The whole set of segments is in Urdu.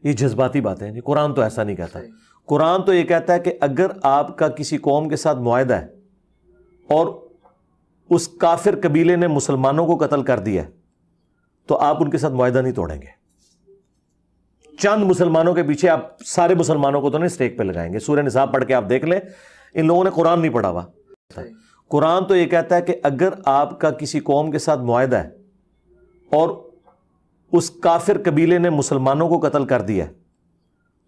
یہ جذباتی باتیں ہیں جی، قرآن تو ایسا نہیں کہتا۔ قرآن تو یہ کہتا ہے کہ اگر آپ کا کسی قوم کے ساتھ معاہدہ ہے اور اس کافر قبیلے نے مسلمانوں کو قتل کر دیا ہے تو آپ ان کے ساتھ معاہدہ نہیں توڑیں گے۔ چند مسلمانوں کے پیچھے آپ سارے مسلمانوں کو تو نہیں اسٹیک پہ لگائیں گے۔ سورہ نساء پڑھ کے آپ دیکھ لیں، ان لوگوں نے قرآن نہیں پڑھا ہوا۔ قرآن تو یہ کہتا ہے کہ اگر آپ کا کسی قوم کے ساتھ معاہدہ ہے اور اس کافر قبیلے نے مسلمانوں کو قتل کر دیا ہے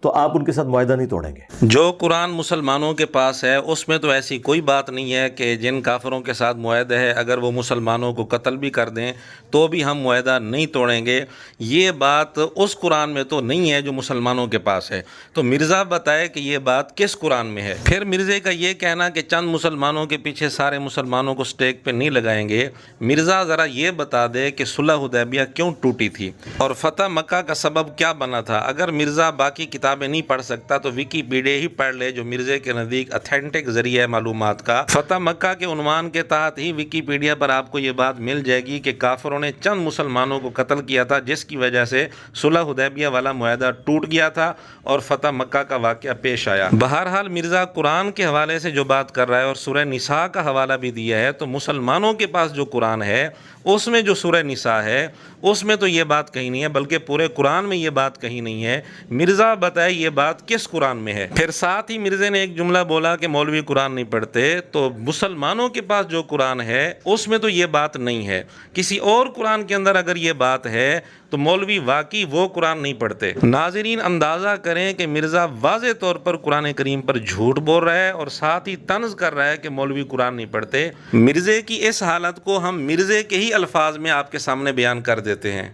تو آپ ان کے ساتھ معاہدہ نہیں توڑیں گے۔ جو قرآن مسلمانوں کے پاس ہے اس میں تو ایسی کوئی بات نہیں ہے کہ جن کافروں کے ساتھ معاہدہ ہے اگر وہ مسلمانوں کو قتل بھی کر دیں تو بھی ہم معاہدہ نہیں توڑیں گے۔ یہ بات اس قرآن میں تو نہیں ہے جو مسلمانوں کے پاس ہے۔ تو مرزا بتائے کہ یہ بات کس قرآن میں ہے۔ پھر مرزے کا یہ کہنا کہ چند مسلمانوں کے پیچھے سارے مسلمانوں کو سٹیک پہ نہیں لگائیں گے، مرزا ذرا یہ بتا دے کہ صلح حدیبیہ کیوں ٹوٹی تھی اور فتح مکہ کا سبب کیا بنا تھا۔ اگر مرزا باقی کتابیں نہیں پڑھ سکتا تو ویکیپیڈیا ہی پڑھ لے جو مرزے کے نزدیک اتھینٹک ذریعہ ہے معلومات کا۔ فتح مکہ کے عنوان کے تحت ہی ویکیپیڈیا پر آپ کو یہ بات مل جائے گی کہ کافروں نے چند مسلمانوں کو قتل کیا تھا جس کی وجہ سے صلح حدیبیہ والا معاہدہ ٹوٹ گیا تھا اور فتح مکہ کا واقعہ پیش آیا۔ بہرحال مرزا قرآن کے حوالے سے جو بات کر رہا ہے اور سورہ نساء کا حوالہ بھی دیا ہے، تو مسلمانوں کے پاس جو قرآن ہے اس میں جو سورہ نساء ہے اس میں تو یہ بات کہیں نہیں ہے، بلکہ پورے قرآن میں یہ بات کہیں نہیں ہے۔ مرزا بتائے یہ بات کس قرآن میں ہے۔ پھر ساتھ ہی مرزے نے ایک جملہ بولا کہ مولوی قرآن نہیں پڑھتے، تو مسلمانوں کے پاس جو قرآن ہے اس میں تو یہ بات نہیں ہے۔ کسی اور قرآن کے اندر اگر یہ بات ہے تو مولوی واقعی وہ قرآن نہیں پڑھتے۔ ناظرین اندازہ کریں کہ مرزا واضح طور پر قرآن کریم پر جھوٹ بول رہا ہے اور ساتھ ہی طنز کر رہا ہے کہ مولوی قرآن نہیں پڑھتے۔ مرزے کی اس حالت کو ہم مرزے کے ہی الفاظ میں آپ کے سامنے بیان کر دیتے ہیں۔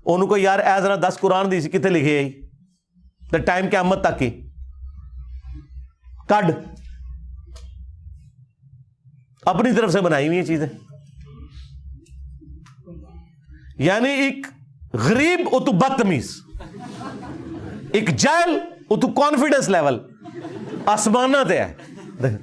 ان کو یار اے ذرا 10 قرآن دی کتنے لکھے آئی تو ٹائم قیامت تک کی کڈ اپنی طرف سے بنائی ہوئی چیزیں، یعنی ایک غریب او تو بدتمیز، ایک جاہل او تو کانفیڈنس لیول آسمانہ تے ہے،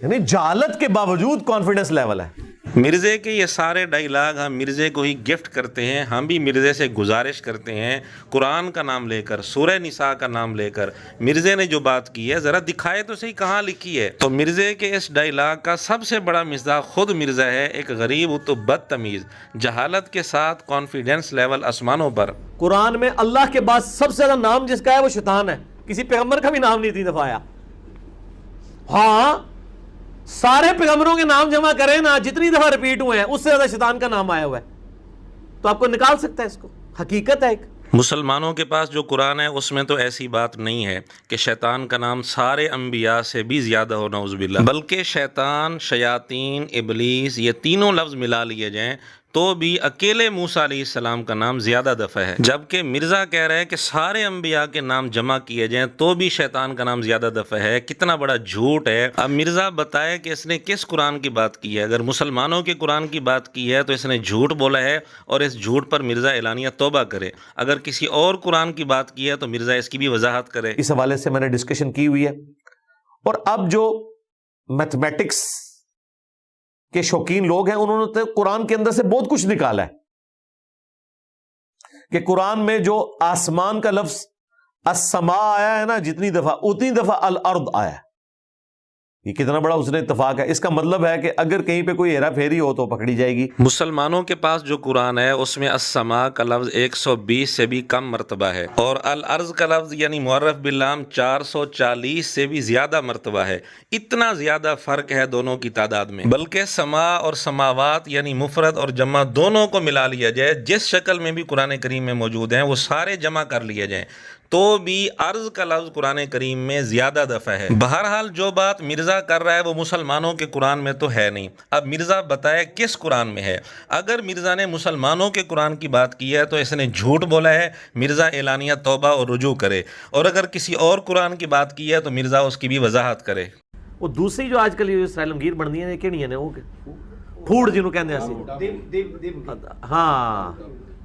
یعنی جہالت کے باوجود کانفیڈنس لیول ہے۔ مرزے کے یہ سارے ڈائیلاگ ہم مرزے کو ہی گفٹ کرتے ہیں۔ ہم بھی مرزے سے گزارش کرتے ہیں قرآن کا نام لے کر، سورہ نساء کا نام لے کر مرزے نے جو بات کی ہے ذرا دکھائے تو صحیح کہاں لکھی ہے۔ تو مرزے کے اس ڈائیلاگ کا سب سے بڑا مصداق خود مرزا ہے، ایک غریب تو بدتمیز، جہالت کے ساتھ کانفیڈنس لیول آسمانوں پر۔ قرآن میں اللہ کے بعد سب سے زیادہ نام جس کا ہے وہ شیطان ہے، کسی پیغمبر کا بھی نام نہیں 3 دفعہ آیا۔ ہاں سارے پیغمبروں کے نام جمع کریں نا، جتنی دفعہ ریپیٹ ہوئے ہیں اس سے زیادہ شیطان کا نام آیا ہوا ہے، تو آپ کو نکال سکتا ہے اس کو، حقیقت ہے ایک۔ مسلمانوں کے پاس جو قرآن ہے اس میں تو ایسی بات نہیں ہے کہ شیطان کا نام سارے انبیاء سے بھی زیادہ ہو، نعوذ باللہ، بلکہ شیطان، شیاطین، ابلیس یہ تینوں لفظ ملا لیے جائیں تو بھی اکیلے موسیٰ علیہ السلام کا نام زیادہ دفعہ ہے، جبکہ مرزا کہہ رہے ہیں کہ سارے انبیاء کے نام جمع کیے جائیں تو بھی شیطان کا نام زیادہ دفعہ ہے۔ کتنا بڑا جھوٹ ہے۔ اب مرزا بتائے کہ اس نے کس قرآن کی بات کی ہے۔ اگر مسلمانوں کے قرآن کی بات کی ہے تو اس نے جھوٹ بولا ہے اور اس جھوٹ پر مرزا اعلانیہ توبہ کرے۔ اگر کسی اور قرآن کی بات کی ہے تو مرزا اس کی بھی وضاحت کرے۔ اس حوالے سے میں نے ڈسکشن کی ہوئی ہے، اور اب جو میتھمیٹکس کے شوقین لوگ ہیں انہوں نے قرآن کے اندر سے بہت کچھ نکالا ہے کہ قرآن میں جو آسمان کا لفظ السماء آیا ہے نا جتنی دفعہ، اتنی دفعہ الارض آیا ہے۔ یہ کتنا بڑا اس نے اتفاق ہے۔ اس کا مطلب ہے کہ اگر کہیں پہ کوئی ہیرا پھیری ہو تو پکڑی جائے گی۔ مسلمانوں کے پاس جو قرآن ہے اس میں السماء کا لفظ 120 سے بھی کم مرتبہ ہے، اور الارض کا لفظ یعنی معرف باللام 440 سے بھی زیادہ مرتبہ ہے۔ اتنا زیادہ فرق ہے دونوں کی تعداد میں، بلکہ سماء اور سماوات یعنی مفرد اور جمع دونوں کو ملا لیا جائے، جس شکل میں بھی قرآن کریم میں موجود ہیں وہ سارے جمع کر لیے جائیں تو بھی عرض کا لفظ قرآن کریم میں زیادہ دفعہ ہے۔ بہرحال جو بات مرزا کر رہا ہے وہ مسلمانوں کے قرآن میں تو ہے نہیں۔ اب مرزا بتائے کس قرآن میں ہے۔ اگر مرزا نے مسلمانوں کے قرآن کی بات کی ہے تو اس نے جھوٹ بولا ہے، مرزا اعلانیہ توبہ اور رجوع کرے، اور اگر کسی اور قرآن کی بات کی ہے تو مرزا اس کی بھی وضاحت کرے۔ وہ دوسری جو آج کل یہ سیلمگیر بنتی ہیں کہڑی ہیں وہ پھوڑ جنہوں کہتے ہیں، ہاں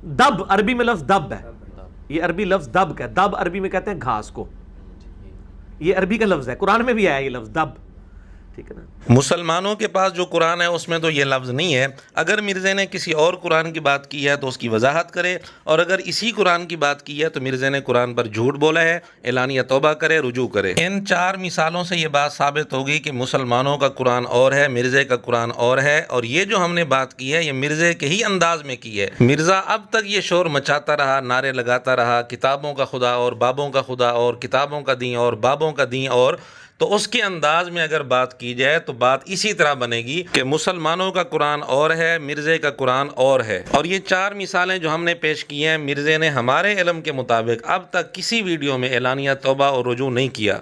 دب، عربی میں لفظ دب ہے، یہ عربی لفظ دب کا ہے۔ دب عربی میں کہتے ہیں گھاس کو، یہ عربی کا لفظ ہے، قرآن میں بھی آیا یہ لفظ دب۔ ٹھیک ہے نا. مسلمانوں کے پاس جو قرآن ہے اس میں تو یہ لفظ نہیں ہے. اگر مرزا نے کسی اور قرآن کی بات کی ہے تو اس کی وضاحت کرے, اور اگر اسی قرآن کی بات کی ہے تو مرزا نے قرآن پر جھوٹ بولا ہے, اعلانیہ توبہ کرے, رجوع کرے. ان 4 مثالوں سے یہ بات ثابت ہوگی کہ مسلمانوں کا قرآن اور ہے, مرزا کا قرآن اور ہے, اور یہ جو ہم نے بات کی ہے یہ مرزا کے ہی انداز میں کی ہے. مرزا اب تک یہ شور مچاتا رہا, نعرے لگاتا رہا, کتابوں کا خدا اور بابوں کا خدا اور کتابوں کا دین اور بابوں کا دین, اور تو اس کے انداز میں اگر بات کی جائے تو بات اسی طرح بنے گی کہ مسلمانوں کا قرآن اور ہے, مرزا کا قرآن اور ہے. اور یہ 4 مثالیں جو ہم نے پیش کی ہیں, مرزا نے ہمارے علم کے مطابق اب تک کسی ویڈیو میں اعلانیہ توبہ اور رجوع نہیں کیا.